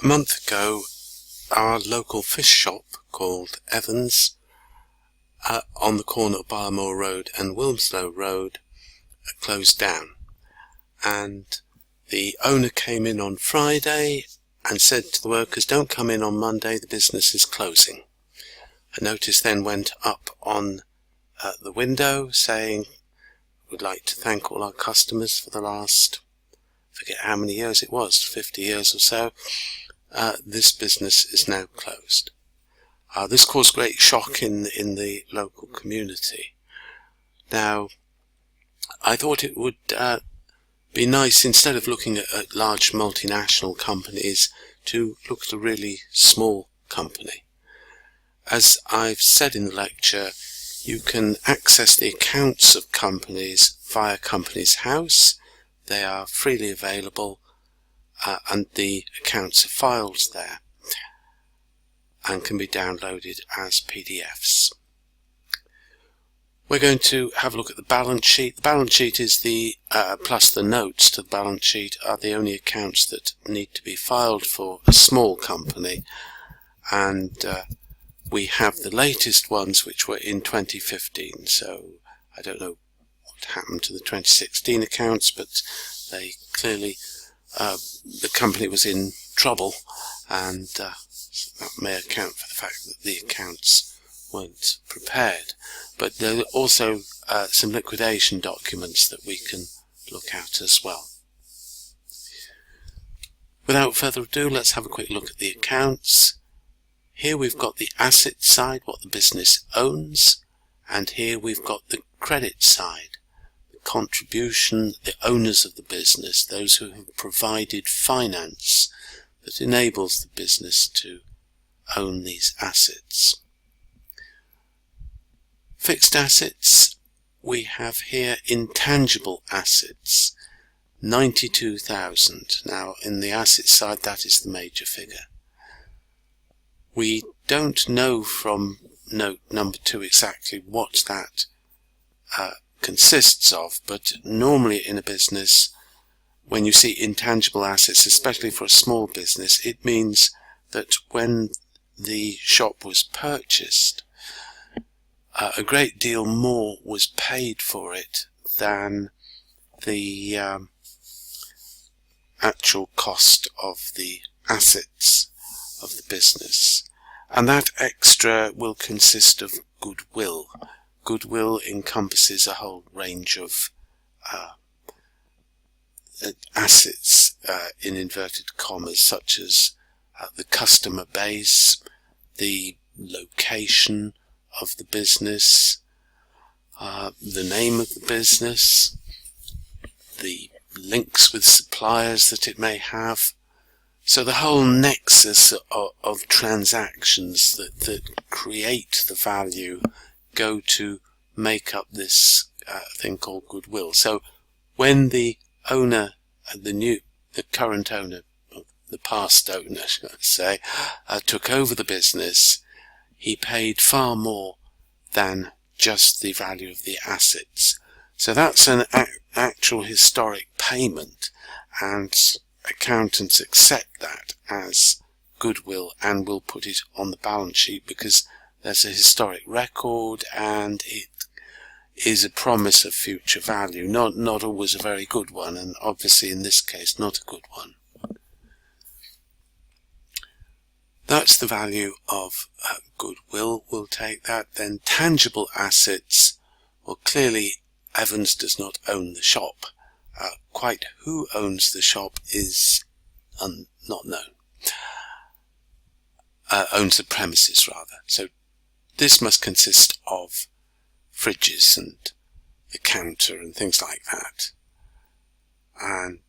A month ago, our local fish shop called Evans on the corner of Barmore Road and Wilmslow Road closed down, and the owner came in on Friday and said to the workers, "Don't come in on Monday, the business is closing." A notice then went up on the window saying, "We'd like to thank all our customers for the last, forget how many years it was, 50 years or so. This business is now closed." This caused great shock in the local community. Now, I thought it would be nice, instead of looking at large multinational companies, to look at a really small company. As I've said in the lecture, you can access the accounts of companies via Companies House. They are freely available, and the accounts are filed there and can be downloaded as PDFs. We're going to have a look at the balance sheet. The balance sheet is plus the notes to the balance sheet are the only accounts that need to be filed for a small company, and we have the latest ones, which were in 2015, so I don't know what happened to the 2016 accounts, but they clearly, the company was in trouble, and that may account for the fact that the accounts weren't prepared. But there are also some liquidation documents that we can look at as well. Without further ado, let's have a quick look at the accounts. Here we've got the asset side, what the business owns, and here we've got the credit side, the contribution, the owners of the business, those who have provided finance that enables the business to own these assets. Fixed assets, we have here intangible assets, 92,000. Now, in the asset side, that is the major figure. We don't know from note number 2 exactly what that consists of, but normally in a business, when you see intangible assets, especially for a small business, it means that when the shop was purchased, a great deal more was paid for it than the actual cost of the assets of the business. And that extra will consist of goodwill. Goodwill encompasses a whole range of assets, in inverted commas, such as the customer base, the location of the business, the name of the business, the links with suppliers that it may have. So the whole nexus of transactions that create the value go to make up this thing called goodwill. So when the owner, the current owner, the past owner, should I say, took over the business, he paid far more than just the value of the assets. So that's an actual historic payment, and accountants accept that as goodwill and will put it on the balance sheet because there's a historic record and it is a promise of future value. Not always a very good one, and obviously in this case not a good one. That's the value of goodwill. We'll take that. Then tangible assets. Well, clearly Evans does not own the shop. Quite who owns the shop is not known. Owns the premises, rather. So this must consist of fridges and the counter and things like that. And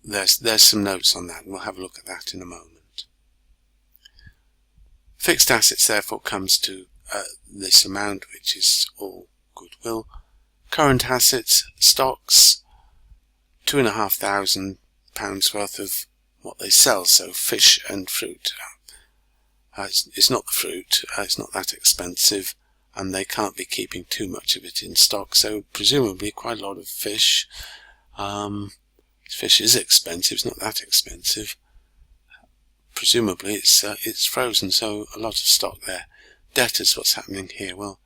there's some notes on that, and we'll have a look at that in a moment. Fixed assets therefore comes to this amount, which is all goodwill. Current assets, stocks, £2,500 worth of what they sell, so fish and fruit. It's not the fruit, it's not that expensive, and they can't be keeping too much of it in stock, so presumably quite a lot of fish. Fish is expensive, it's not that expensive. presumably it's frozen, so a lot of stock there. Debtors, what's happening here? Well,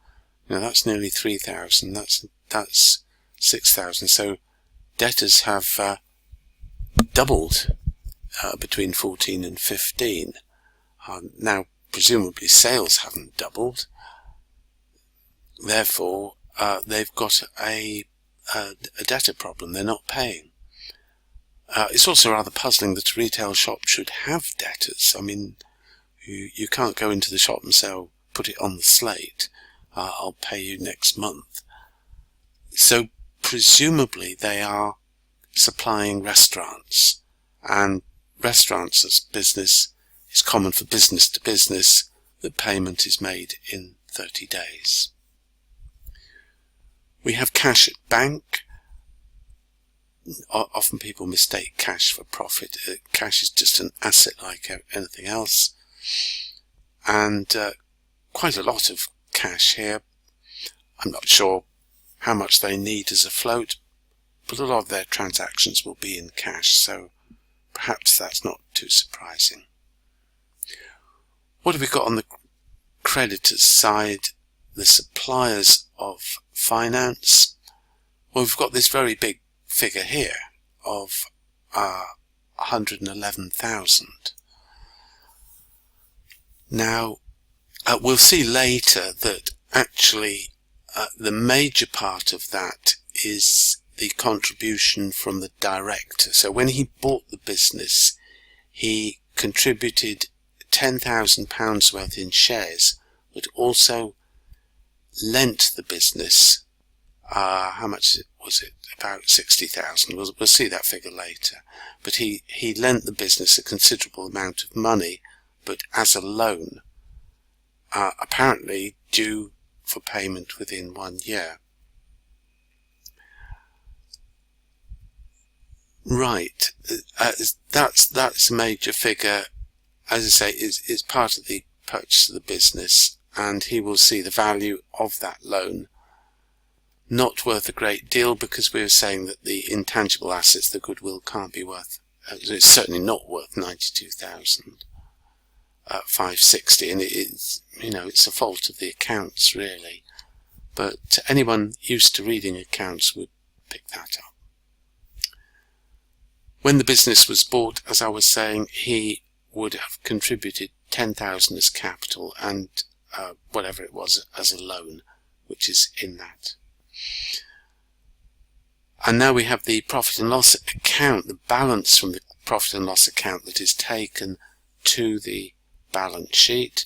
that's nearly 3,000. That's 6,000. So debtors have doubled between 14 and 15. Now, presumably sales haven't doubled. Therefore, they've got a debtor problem. They're not paying. It's also rather puzzling that a retail shop should have debtors. I mean, you can't go into the shop and say, oh, put it on the slate, I'll pay you next month. So presumably they are supplying restaurants, and restaurants as business, it's common for business to business that payment is made in 30 days. We have cash at bank. Often people mistake cash for profit. Cash is just an asset like anything else, and quite a lot of cash here. I'm not sure how much they need as a float, but a lot of their transactions will be in cash, so perhaps that's not too surprising. What have we got on the creditors side? The suppliers of finance. Well, we've got this very big figure here of 111,000. Now, we'll see later that actually the major part of that is the contribution from the director. So when he bought the business, he contributed £10,000 worth in shares, but also lent the business, how much was it? About 60,000. We'll see that figure later. But he lent the business a considerable amount of money, but as a loan, apparently due for payment within 1 year. Right, that's a major figure. As I say, it's part of the purchase of the business, and he will see the value of that loan not worth a great deal, because we were saying that the intangible assets, the goodwill, can't be worth, it's certainly not worth 92,560, and it's a fault of the accounts really, but anyone used to reading accounts would pick that up. When the business was bought, as I was saying, he would have contributed 10,000 as capital and whatever it was as a loan, which is in that. And now we have the profit and loss account, the balance from the profit and loss account that is taken to the balance sheet.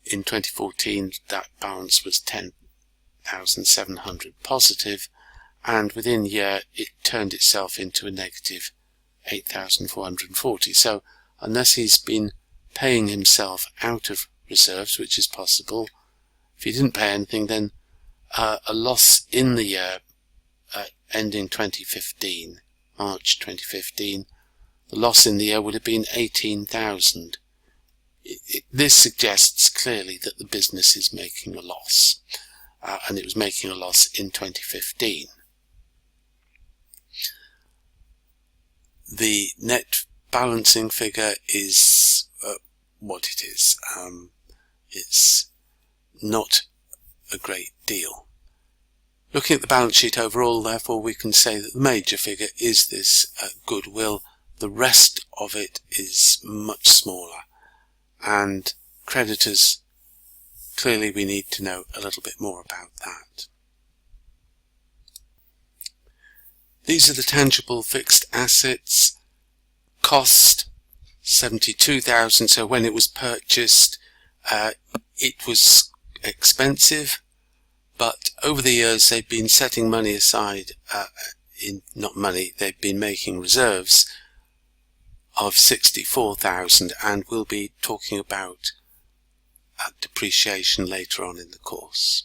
In 2014, that balance was 10,700 positive, and within a year it turned itself into a negative 8,440. So unless he's been paying himself out of reserves, which is possible, if he didn't pay anything, then a loss in the year ending 2015, March 2015, the loss in the year would have been 18,000. This suggests clearly that the business is making a loss, and it was making a loss in 2015. The net balancing figure is what it is. It's not a great deal. Looking at the balance sheet overall, therefore, we can say that the major figure is this goodwill. The rest of it is much smaller. And creditors, clearly we need to know a little bit more about that. These are the tangible fixed assets. Cost 72,000. So when it was purchased, it was expensive, but over the years they've been setting money aside, they've been making reserves of 64,000, and we'll be talking about depreciation later on in the course.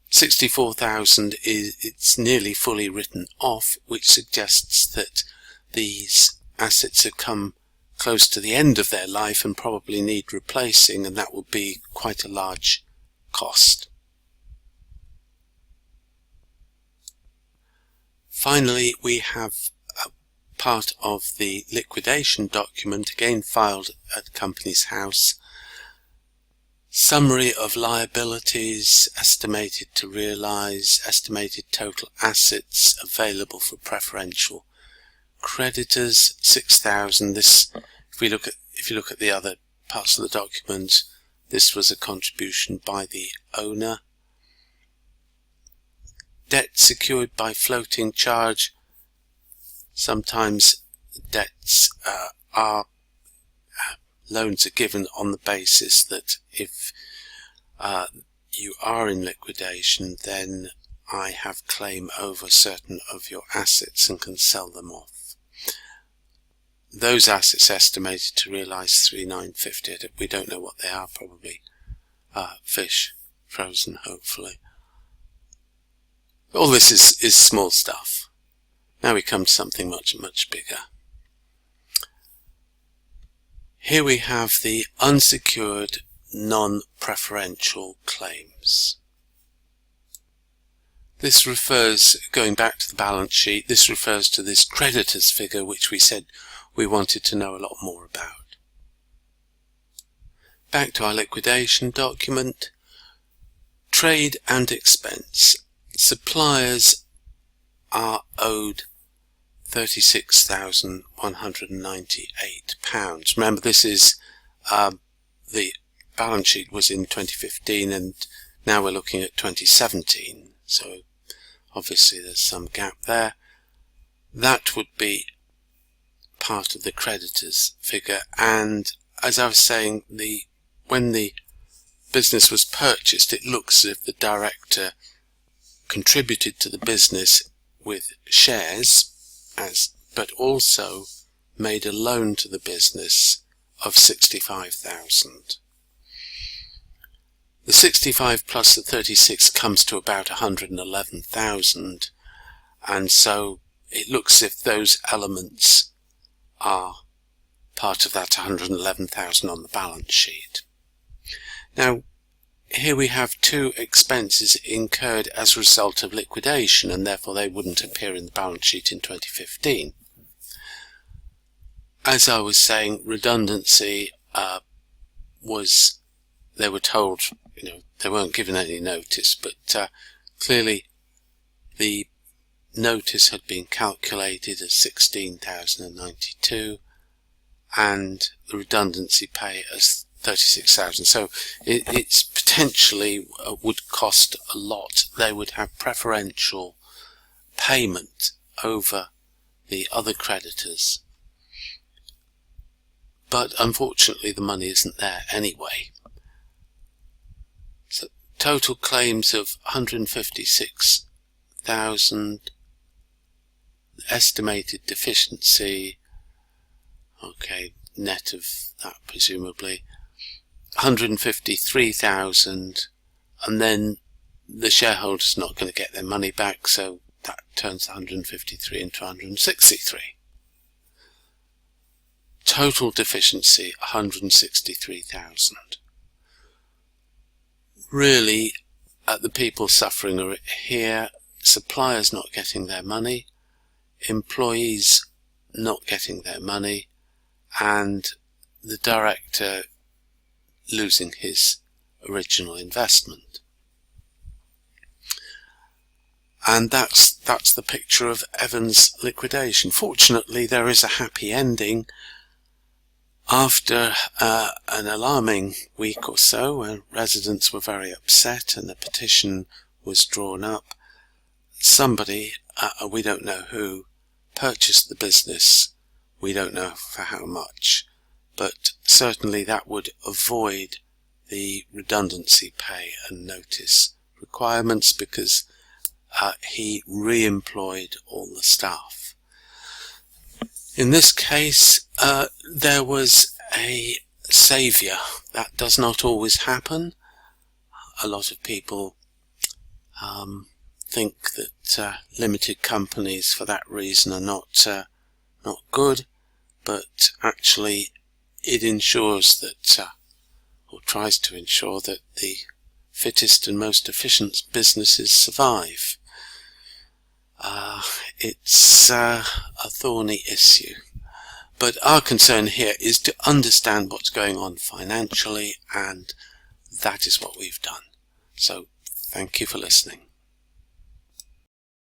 64,000 it's nearly fully written off, which suggests that these assets have come close to the end of their life and probably need replacing, and that would be quite a large cost. Finally, we have part of the liquidation document, again filed at the Companies House. Summary of liabilities, estimated to realise, estimated total assets available for preferential creditors, 6,000. This, if you look at the other parts of the document, this was a contribution by the owner. Debt secured by floating charge. Sometimes debts loans are given on the basis that if you are in liquidation, then I have claim over certain of your assets and can sell them off. Those assets estimated to realise 3,950. We don't know what they are, probably fish, frozen, hopefully. All this is small stuff. Now we come to something much, much bigger. Here we have the unsecured non-preferential claims. This refers, going back to the balance sheet, this refers to this creditors figure which we said we wanted to know a lot more about. Back to our liquidation document. Trade and expense. Suppliers are owed £36,198. Remember, this is the balance sheet was in 2015 and now we're looking at 2017, so obviously there's some gap there. That would be part of the creditors figure, and as I was saying, when the business was purchased, it looks as if the director contributed to the business with shares, but also made a loan to the business of 65,000. The 65 plus the 36 comes to about 111,000, and so it looks as if those elements are part of that 111,000 on the balance sheet. Now, here we have two expenses incurred as a result of liquidation, and therefore they wouldn't appear in the balance sheet in 2015. As I was saying, redundancy they were told, they weren't given any notice, but clearly the notice had been calculated as 16,092 and the redundancy pay as 36,000. So it's potentially would cost a lot. They would have preferential payment over the other creditors. But unfortunately the money isn't there anyway. So total claims of 156,000, estimated deficiency, okay, net of that presumably, 153,000, and then the shareholders not going to get their money back, so that turns 153 into 163. Total deficiency 163,000. Really, the people suffering are here, suppliers not getting their money, employees not getting their money, and the director losing his original investment. And that's the picture of Evans' liquidation. Fortunately, there is a happy ending. After an alarming week or so, when residents were very upset and a petition was drawn up, somebody, we don't know who, purchased the business. We don't know for how much, but certainly that would avoid the redundancy pay and notice requirements, because he re-employed all the staff. In this case, there was a saviour. That does not always happen. A lot of people think that limited companies for that reason are not good, but actually it ensures that, or tries to ensure that, the fittest and most efficient businesses survive. It's a thorny issue. But our concern here is to understand what's going on financially, and that is what we've done. So thank you for listening.